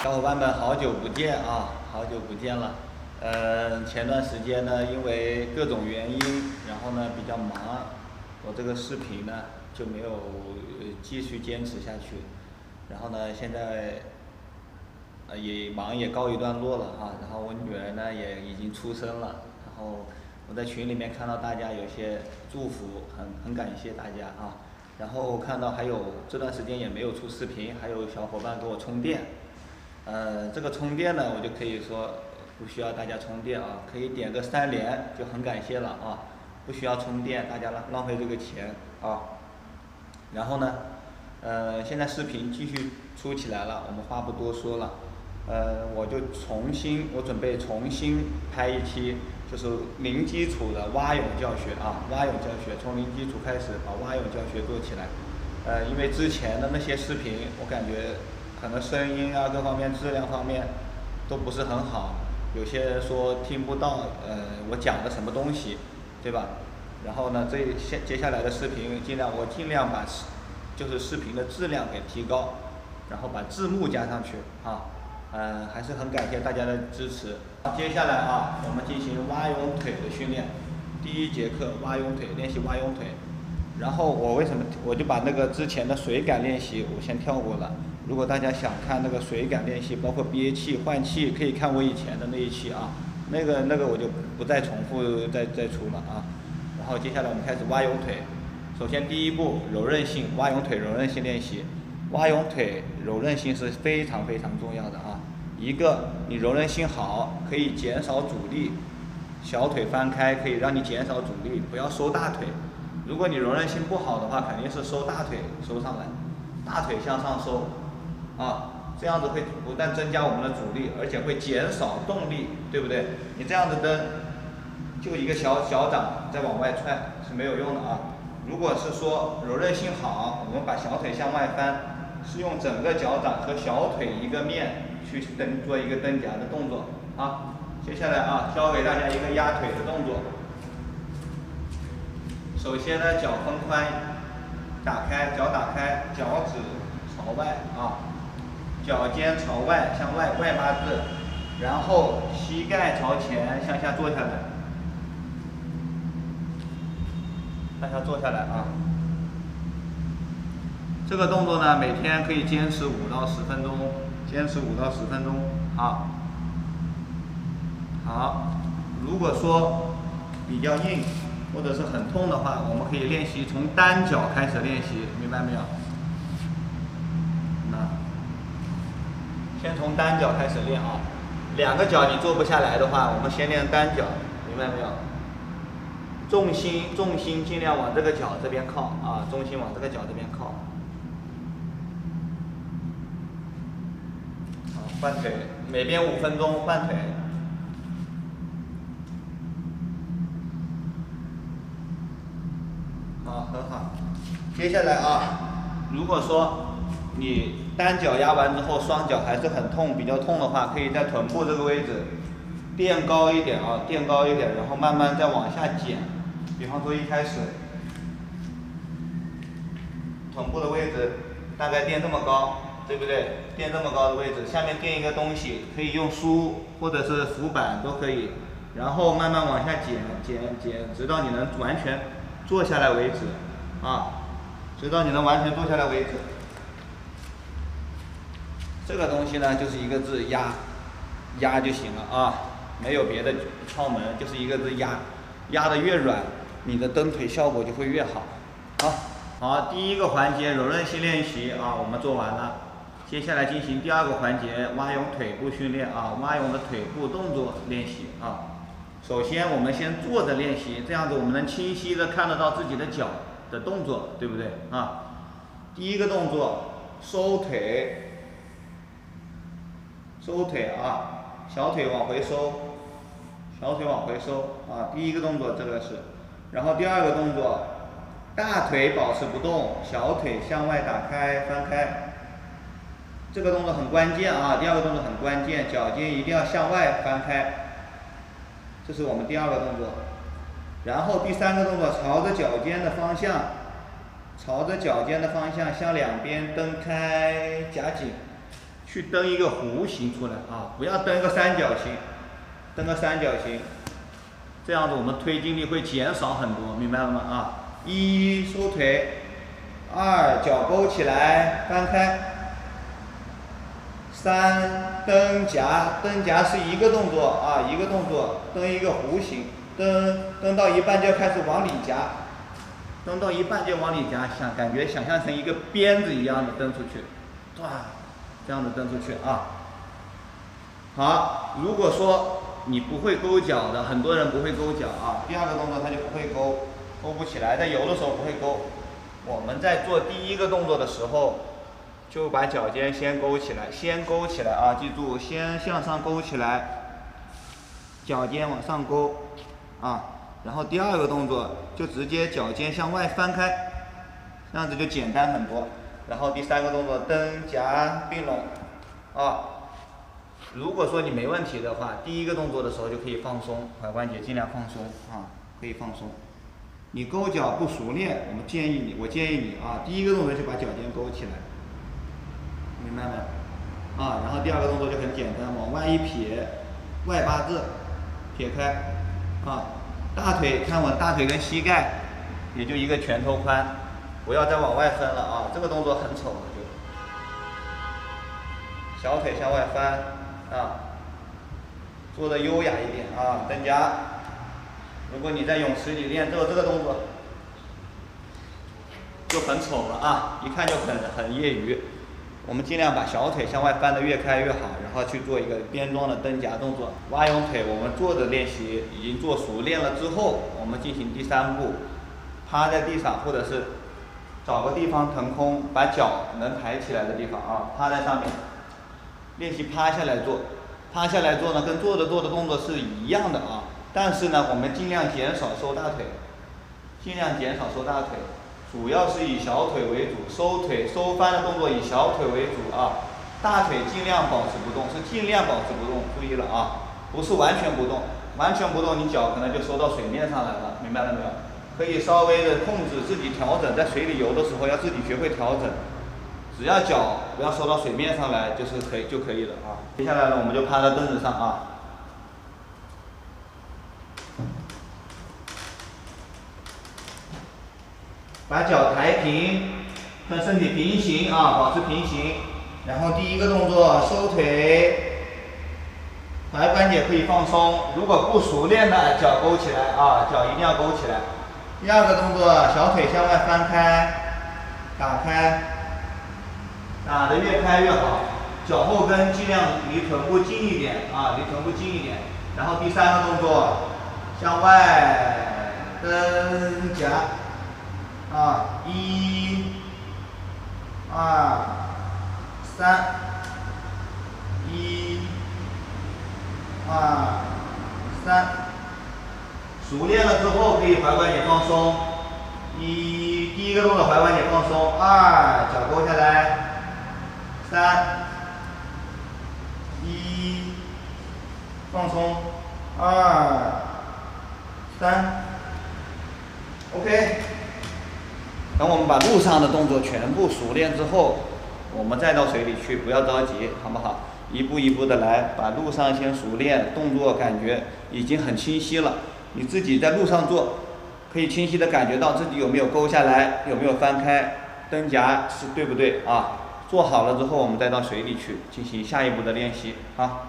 小伙伴们，好久不见啊，好久不见了。前段时间呢，因为各种原因，然后呢比较忙，我这个视频呢就没有继续坚持下去。然后呢，现在也忙也告一段落了哈。然后我女儿呢也已经出生了，然后我在群里面看到大家有些祝福，很感谢大家啊。然后看到还有这段时间也没有出视频，还有小伙伴给我充电。这个充电呢，我就可以说不需要大家充电啊，可以点个3连就很感谢了啊，不需要充电，大家浪费这个钱啊。然后呢，现在视频继续出起来了，我们话不多说了，我准备重新拍一期，就是零基础的蛙泳教学啊，蛙泳教学从零基础开始把蛙泳教学做起来。因为之前的那些视频，我感觉可能声音啊各方面质量方面都不是很好，有些人说听不到我讲的什么东西，对吧？然后呢，接下来的视频我尽量把就是视频的质量给提高，然后把字幕加上去啊。还是很感谢大家的支持。接下来啊，我们进行蛙泳腿的训练。第1节课蛙泳腿，练习蛙泳腿。然后我就把那个之前的水感练习我先跳过了。如果大家想看那个水感练习，包括憋气、换气，可以看我以前的那一期啊。那个我就不再重复再出了啊。然后接下来我们开始蛙泳腿。首先第一步，柔韧性蛙泳腿柔韧性练习。蛙泳腿柔韧性是非常非常重要的啊。一个，你柔韧性好，可以减少阻力，小腿翻开可以让你减少阻力，不要收大腿。如果你柔韧性不好的话，肯定是收大腿收上来，大腿向上收，啊，这样子会不但增加我们的阻力，而且会减少动力，对不对？你这样子蹬，就一个小掌再往外踹是没有用的啊。如果是说柔韧性好，我们把小腿向外翻，是用整个脚掌和小腿一个面去做一个蹬夹的动作啊。接下来啊，教给大家一个压腿的动作。首先呢，脚分髋，脚打开，脚趾朝外啊，脚尖朝外向外八字，然后膝盖朝前向下坐下来，向下坐下来啊。这个动作呢，每天可以坚持5到10分钟，啊。好，如果说比较硬或者是很痛的话，我们可以练习从单脚开始练习，明白没有？先从单脚开始练啊。2个脚你做不下来的话，我们先练单脚，明白没有？重心尽量往这个脚这边靠啊，重心往这个脚这边靠。好，换腿，每边5分钟换腿。好，很好。接下来啊，如果说你单脚压完之后，双脚还是很痛，比较痛的话，可以在臀部这个位置垫高一点啊，然后慢慢再往下减。比方说一开始，臀部的位置大概垫这么高，对不对？垫这么高的位置，下面垫一个东西，可以用书或者是浮板都可以，然后慢慢往下减，直到你能完全坐下来为止啊，直到你能完全坐下来为止。这个东西呢，就是一个字压就行了啊，没有别的窍门，就是一个字压得越软，你的蹬腿效果就会越好。好，第1个环节柔韧性练习啊，我们做完了。接下来进行第2个环节蛙泳腿部训练啊，蛙泳的腿部动作练习啊。首先我们先坐着练习，这样子我们能清晰的看得到自己的脚的动作，对不对啊？第1个动作，收腿啊，小腿往回收啊。第1个动作这个是，然后第2个动作，大腿保持不动，小腿向外打开翻开。这个动作很关键啊，第2个动作很关键，脚尖一定要向外翻开，这是我们第2个动作。然后第3个动作，朝着脚尖的方向向2边蹬开夹紧，去蹬一个弧形出来啊，不要蹬一个三角形，蹬个三角形，这样子我们推进力会减少很多，明白了吗？啊，一收腿，二脚勾起来翻开，三蹬夹，蹬夹是一个动作啊，一个动作，蹬一个弧形，蹬到一半就开始往里夹，蹬到一半就往里夹，想象成一个鞭子一样的蹬出去，哇，这样子蹬出去啊。好，如果说你不会勾脚的，很多人不会勾脚啊，第二个动作他就不会勾不起来，在游的时候不会勾。我们在做第一个动作的时候，就把脚尖先勾起来，啊，记住，先向上勾起来，脚尖往上勾，啊，然后第二个动作就直接脚尖向外翻开，这样子就简单很多。然后第三个动作蹬夹并拢，啊。如果说你没问题的话，第一个动作的时候就可以放松踝关节，尽量放松啊，可以放松。你勾脚不熟练，我建议你啊，第一个动作就把脚尖勾起来，明白没？啊，然后第二个动作就很简单，往外一撇，外八字，撇开，啊，大腿看我大腿跟膝盖，也就一个拳头宽，不要再往外分了啊，这个动作很丑了就。小腿向外翻。啊，做的优雅一点啊，蹬夹。如果你在泳池里练这个动作，就很丑了啊，一看就很业余。我们尽量把小腿向外翻得越开越好，然后去做一个边桩的蹬夹动作。蛙泳腿我们做的练习已经做熟练了之后，我们进行第三步，趴在地上或者是找个地方腾空，把脚能抬起来的地方啊，趴在上面。练习趴下来做，趴下来做呢，跟坐着做的动作是一样的啊，但是呢，我们尽量减少收大腿，主要是以小腿为主，收翻的动作以小腿为主啊，大腿尽量保持不动，是尽量保持不动，注意了啊，不是完全不动，完全不动你脚可能就收到水面上来了，明白了没有？可以稍微的控制自己调整，在水里游的时候要自己学会调整。只要脚不要收到水面上来，就可以了啊。接下来呢，我们就趴在凳子上啊，把脚抬平，跟身体平行啊，保持平行。然后第一个动作收腿，踝关节可以放松。如果不熟练的，脚勾起来啊，脚一定要勾起来。第二个动作，小腿向外翻开，打开。打得越开越好，脚后跟尽量离臀部近一点啊，离臀部近一点。然后第三个动作，向外蹬夹，啊，一、二、三，一、二、三。熟练了之后可以踝关节放松，第一个动作踝关节放松，二，脚勾下来。三，一，放松，二，三 ，OK。等我们把路上的动作全部熟练之后，我们再到水里去，不要着急，好不好？一步一步的来，把路上先熟练，动作感觉已经很清晰了。你自己在路上做，可以清晰的感觉到自己有没有勾下来，有没有翻开，蹬夹是对不对啊？做好了之后，我们再到水里去进行下一步的练习啊。